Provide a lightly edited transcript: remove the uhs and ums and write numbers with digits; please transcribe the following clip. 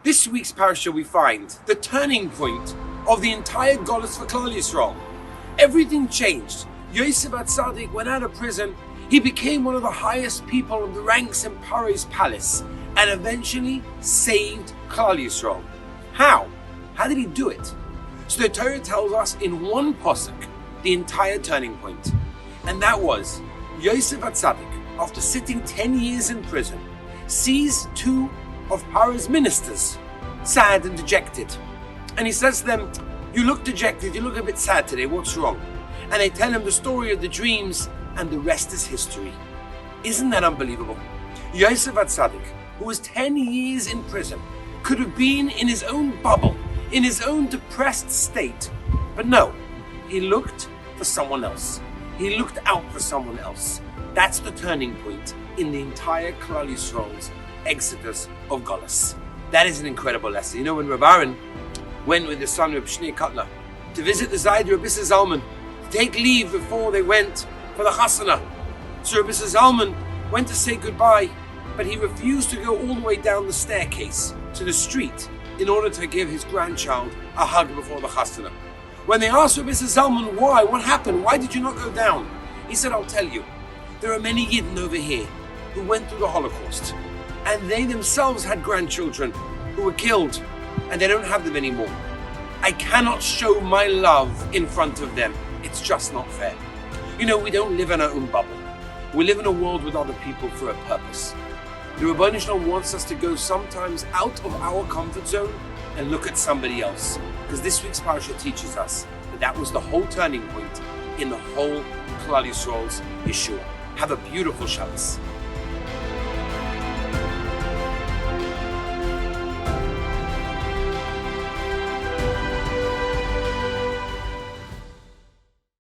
This week's Parsha we find the turning point of the entire Golus for Klal Yisrael. Everything changed. Yosef HaTzadik went out of prison. He became one of the highest people in the ranks in Paro's palace and eventually saved Klal Yisrael. How? How did he do it? So the Torah tells us in one pasuk the entire turning point. And that was Yosef HaTzadik, after sitting 10 years in prison, sees two of Paro's ministers, sad and dejected. And he says to them, "You look dejected, you look a bit sad today, what's wrong?" And they tell him the story of the dreams, and the rest is history. Isn't that unbelievable? Yosef HaTzadik, who was 10 years in prison, could have been in his own bubble, in his own depressed state. But no, he looked for someone else. He looked out for someone else. That's the turning point in the entire Klal Yisrael's exodus of Golus. That is an incredible lesson. You know, when Rabbi Aaron went with his son Reb Shnei Kotler to visit the Zayda Rabbi Zalman, to take leave before they went for the Chasana. So Rabbi Zalman went to say goodbye, but he refused to go all the way down the staircase to the street in order to give his grandchild a hug before the Chasana. When they asked Rabbi Zalman why, what happened, why did you not go down? He said, "I'll tell you, there are many Yidden over here who went through the Holocaust, and they themselves had grandchildren who were killed, and they don't have them anymore. I cannot show my love in front of them. It's just not fair." You know, we don't live in our own bubble. We live in a world with other people for a purpose. The Rebbeinu Shalom wants us to go sometimes out of our comfort zone and look at somebody else. Because this week's Parsha teaches us that was the whole turning point in the whole Klal Yisrael's Yeshua. Have a beautiful Shabbos.